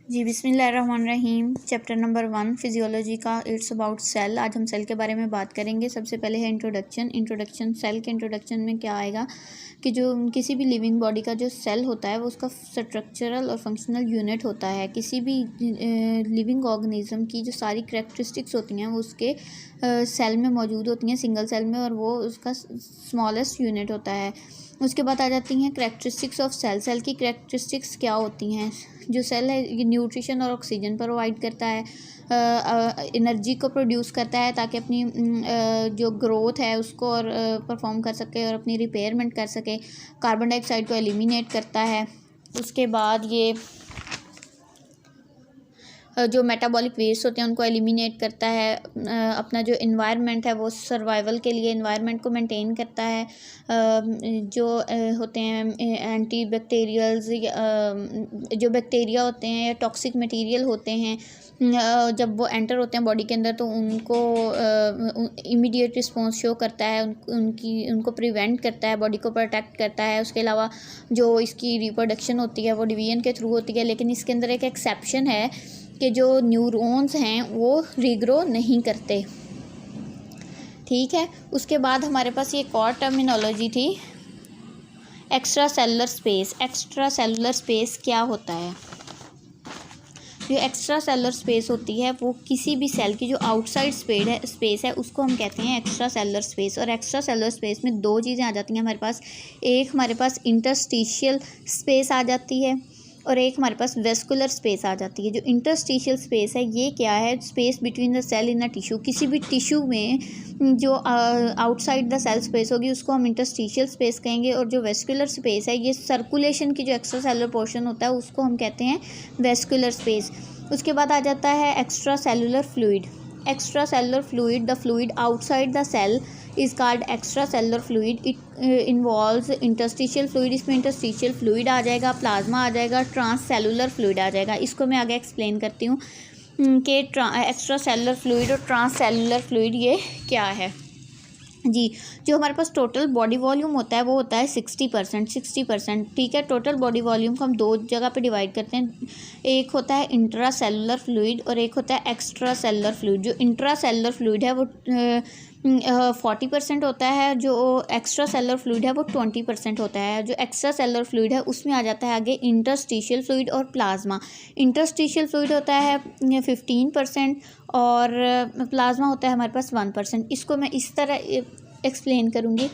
जी बिस्मिल्लाहिर्रहमानिर्रहीम। Chapter number 1 physiology का it's about cell. आज हम सेल के बारे में बात करेंगे। सबसे पहले है इंट्रोडक्शन। सेल के इंट्रोडक्शन में क्या आएगा कि जो किसी भी लिविंग बॉडी का जो सेल होता है वो उसका स्ट्रक्चरल और फंक्शनल यूनिट होता है। किसी भी लिविंग ऑर्गेनिज्म की जो सारी करैक्टरिस्टिक्स होती हैं वो उसके सेल में मौजूद होती हैं, सिंगल सेल में, और वो उसका स्मॉलेस्ट यूनिट होता है। उसके बाद आ जाती हैं करैक्टरिस्टिक्स ऑफ सेल। सेल की करैक्टरिस्टिक्स क्या होती हैं? जो सेल है ये न्यूट्रिशन और ऑक्सीजन प्रोवाइड करता है, एनर्जी को प्रोड्यूस करता है ताकि अपनी जो ग्रोथ है उसको और परफॉर्म कर सके और अपनी रिपेयरमेंट कर सके। कार्बन डाइऑक्साइड को एलिमिनेट करता है। उसके बाद ये जो मेटाबॉलिक वेस्ट होते हैं उनको एलिमिनेट करता है। अपना जो इन्वायरमेंट है वो सर्वाइवल के लिए इन्वायरमेंट को मेंटेन करता है। जो होते हैं एंटी बैक्टीरियल्स, जो बैक्टीरिया होते हैं या टॉक्सिक मटेरियल होते हैं, जब वो एंटर होते हैं बॉडी के अंदर तो उनको इमीडिएट रिस्पॉन्स शो करता है, उनको प्रिवेंट करता है, बॉडी को प्रोटेक्ट करता है। उसके अलावा जो इसकी रिप्रोडक्शन होती है वो डिवीजन के थ्रू होती है, लेकिन इसके अंदर एक एक्सेप्शन है कि जो न्यूरॉन्स हैं वो रीग्रो नहीं करते। ठीक है। उसके बाद हमारे पास ये एक और टर्मिनोलॉजी थी, extra cellular space. Extra cellular space क्या होता है? जो एक्स्ट्रा सेलुलर स्पेस होती है वो किसी भी सेल की जो आउटसाइड स्पेस है उसको हम कहते हैं एक्स्ट्रा सेलुलर स्पेस। और एक्स्ट्रा सेलुलर स्पेस में दो चीज़ें आ जाती हैं हमारे पास। एक हमारे पास इंटरस्टिशियल स्पेस आ जाती है और एक हमारे पास वेस्कुलर स्पेस आ जाती है। जो इंटरस्टिशियल स्पेस है ये क्या है? Space between the cell in a tissue. किसी भी टिश्यू में जो आउटसाइड द सेल स्पेस होगी उसको हम इंटरस्टिशियल स्पेस कहेंगे, और जो वेस्कुलर स्पेस है ये सर्कुलेशन की जो एक्स्ट्रा सेलुलर पोर्शन होता है उसको हम कहते हैं वेस्कुलर स्पेस। उसके बाद आ जाता है extra cellular fluid. Extra cellular fluid, the fluid outside the cell is called extra cellular fluid. It involves interstitial fluid. इसमें इंटरस्टिशियल फ्लूइड आ जाएगा, प्लाज्मा आ जाएगा, ट्रांस सेलुलर फ्लूइड आ जाएगा। इसको मैं आगे एक्सप्लेन करती हूँ कि एक्स्ट्रा सेलुलर फ्लूइड और ट्रांस सेलुलर फ्लूइड ये क्या है। जी, जो हमारे पास टोटल बॉडी वॉल्यूम होता है वो होता है 60%। ठीक है। टोटल बॉडी वॉल्यूम को हम दो जगह पे डिवाइड करते हैं। एक होता है इंट्रा सेलुलर फ्लूइड और एक होता है एक्स्ट्रा सेलुलर फ्लूइड। जो इंट्रा सेलुलर फ्लूइड है वो 40% होता है, जो एक्स्ट्रा सेलुलर फ्लूइड है वो 20% होता है। जो एक्स्ट्रा सेलुलर फ्लूइड है उसमें आ जाता है आगे इंटरस्टिशियल फ्लूइड और प्लाज्मा। इंटरस्टिशियल फ्लूइड होता है 15% और प्लाज्मा होता है हमारे पास 1%। इसको मैं इस तरह एक्सप्लेन करूँगी।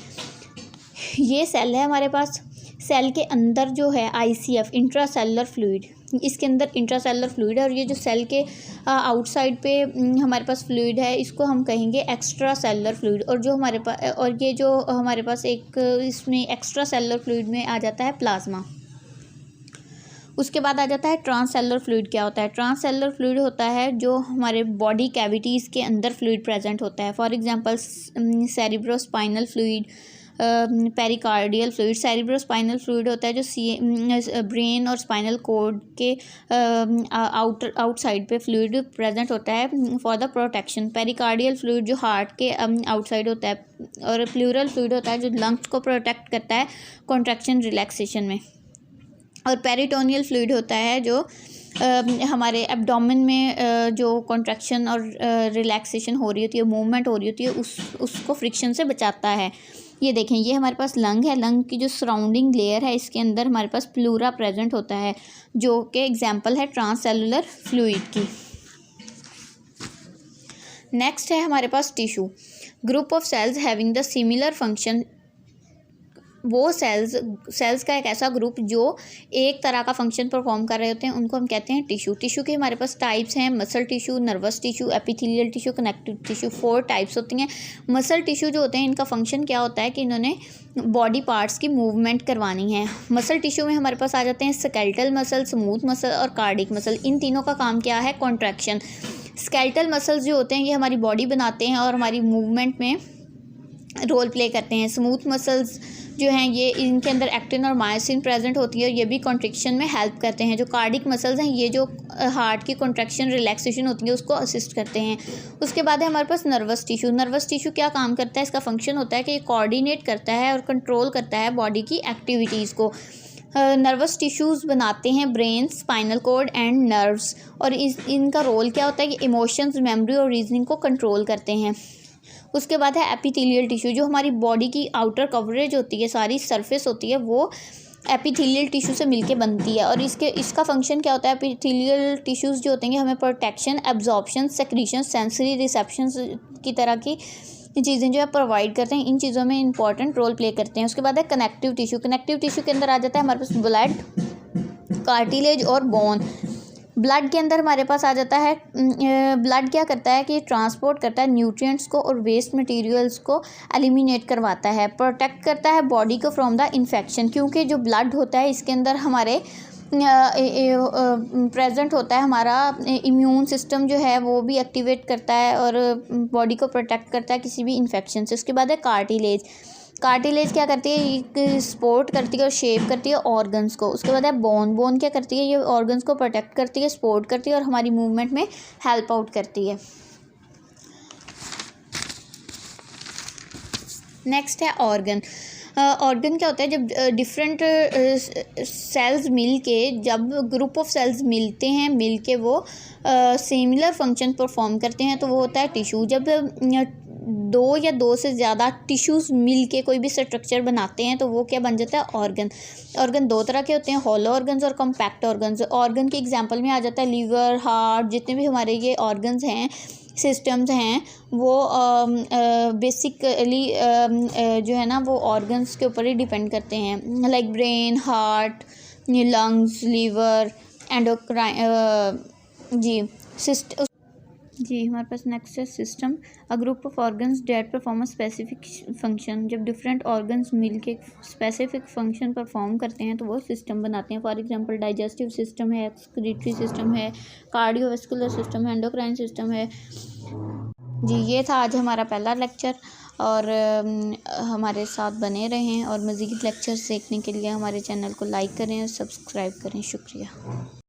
ये सेल है हमारे पास। सेल के अंदर जो है ICF इंट्रा सेलुलर फ्लूइड, इसके अंदर इंट्रा सेलुलर फ्लूइड है, और ये जो सेल के आउटसाइड पे हमारे पास फ्लूइड है इसको हम कहेंगे एक्स्ट्रा सेलुलर फ्लूइड। और जो हमारे पास और ये जो हमारे पास एक इसमें एक्स्ट्रा सेलुलर फ्लूइड में आ जाता है प्लाज्मा। उसके बाद आ जाता है ट्रांससेलुलर फ्लूइड। क्या होता है? ट्रांससेलुलर फ्लूइड होता है जो हमारे बॉडी कैविटीज़ के अंदर फ्लूइड प्रेजेंट होता है। For example cerebrospinal fluid, pericardial fluid. Cerebrospinal fluid होता है जो ब्रेन और स्पाइनल कॉर्ड के आउटसाइड पे फ्लूइड प्रेजेंट होता है for the protection. Pericardial fluid जो हार्ट के आउटसाइड होता है, और प्लूरल फ्लूइड होता है जो लंग्स को प्रोटेक्ट करता है कॉन्ट्रैक्शन रिलैक्सेशन में। और पेरिटोनियल फ्लूइड होता है जो हमारे एब्डोमेन में जो कॉन्ट्रैक्शन और रिलैक्सेशन हो रही होती है, मूवमेंट हो रही होती है, उसको फ्रिक्शन से बचाता है। ये देखें, ये हमारे पास लंग है। लंग की जो सराउंडिंग लेयर है इसके अंदर हमारे पास प्लूरा प्रेजेंट होता है जो कि एग्जाम्पल है ट्रांससेलुलर फ्लूइड की। नेक्स्ट है हमारे पास tissue. Group of cells having the similar function. वो सेल्स का एक ऐसा ग्रुप जो एक तरह का फंक्शन परफॉर्म कर रहे होते हैं उनको हम कहते हैं टिश्यू। टिश्यू के हमारे पास टाइप्स हैं, muscle tissue, nervous tissue, epithelial tissue, connective tissue. 4 types होती हैं। मसल टिश्यू जो होते हैं इनका फंक्शन क्या होता है कि इन्होंने बॉडी पार्ट्स की मूवमेंट करवानी है। मसल टिश्यू में हमारे पास आ जाते हैं स्केलेटल मसल, स्मूथ मसल और कार्डिक मसल। इन तीनों का काम क्या है? कॉन्ट्रैक्शन। स्केलेटल मसल्स जो होते हैं ये हमारी बॉडी बनाते हैं और हमारी मूवमेंट में रोल प्ले करते हैं। स्मूथ मसल्स जो हैं ये इनके अंदर एक्टिन और मायोसिन प्रेजेंट होती है और ये भी कॉन्ट्रैक्शन में हेल्प करते हैं। जो कार्डिक मसल्स हैं ये जो हार्ट की कॉन्ट्रैक्शन रिलैक्सेशन होती है उसको असिस्ट करते हैं। उसके बाद है हमारे पास नर्वस टिश्यू। नर्वस टिश्यू क्या काम करता है? इसका फंक्शन होता है कि ये कोऑर्डिनेट करता है और कंट्रोल करता है बॉडी की एक्टिविटीज़ को। नर्वस टिश्यूज़ बनाते हैं brain, spinal cord and nerves. और इनका रोल क्या होता है कि इमोशंस, मेमोरी और रीजनिंग को कंट्रोल करते हैं। उसके बाद है एपिथेलियल टिश्यू, जो हमारी बॉडी की आउटर कवरेज होती है, सारी सरफेस होती है, वो एपिथेलियल टिश्यू से मिलके बनती है। और इसका फंक्शन क्या होता है? एपिथेलियल टिश्यूज़ जो होते हैं हमें protection, absorption, secretion, sensory reception की तरह की चीज़ें जो है प्रोवाइड करते हैं। इन चीज़ों में इंपॉर्टेंट रोल प्ले करते हैं। उसके बाद है कनेक्टिव टिश्यू। कनेक्टिव टिश्यू के अंदर आ जाता है हमारे पास ब्लड, कार्टिलेज और बोन। ब्लड के अंदर हमारे पास आ जाता है, ब्लड क्या करता है कि ट्रांसपोर्ट करता है न्यूट्रिएंट्स को और वेस्ट मटेरियल्स को एलिमिनेट करवाता है, प्रोटेक्ट करता है बॉडी को फ्रॉम द इन्फेक्शन। क्योंकि जो ब्लड होता है इसके अंदर हमारे प्रेजेंट होता है, हमारा इम्यून सिस्टम जो है वो भी एक्टिवेट करता है और बॉडी को प्रोटेक्ट करता है किसी भी इन्फेक्शन से। उसके बाद है कार्टिलेज। कार्टिलेज क्या करती है? सपोर्ट करती है और शेप करती है ऑर्गन्स को। उसके बाद है बोन। बोन क्या करती है? ये ऑर्गन्स को प्रोटेक्ट करती है, सपोर्ट करती है और हमारी मूवमेंट में हेल्प आउट करती है। नेक्स्ट है ऑर्गन। ऑर्गन क्या होता है? जब डिफरेंट सेल्स मिल के, जब ग्रुप ऑफ सेल्स मिलते हैं, मिल के वो सिमिलर फंक्शन परफॉर्म करते हैं तो वो होता है टिश्यू। जब दो या दो से ज़्यादा टिश्यूज़ मिल के कोई भी स्ट्रक्चर बनाते हैं तो वो क्या बन जाता है? ऑर्गन। ऑर्गन दो तरह के होते हैं, हॉलो ऑर्गन्स और कॉम्पैक्ट ऑर्गन्स। ऑर्गन के एग्जांपल में आ जाता है लीवर, हार्ट, जितने भी हमारे ये ऑर्गन्स हैं, सिस्टम्स हैं, वो बेसिकली जो है ना वो ऑर्गन्स के ऊपर ही डिपेंड करते हैं, like brain, heart, lungs, liver, endocrine. जी हमारे पास नेक्स्ट है system. A group of organs that perform a specific function. जब डिफरेंट ऑर्गन्स मिलके स्पेसिफिक फंक्शन परफॉर्म करते हैं तो वो सिस्टम बनाते हैं। फॉर एग्जांपल डाइजेस्टिव सिस्टम है, एक्सक्रीटरी सिस्टम है, कार्डियोवैस्कुलर सिस्टम है, एंडोक्राइन सिस्टम है। जी ये था आज हमारा पहला लेक्चर। और हमारे साथ बने रहें और मज़ीद लेक्चर सीखने के लिए हमारे चैनल को लाइक करें और सब्सक्राइब करें। शुक्रिया।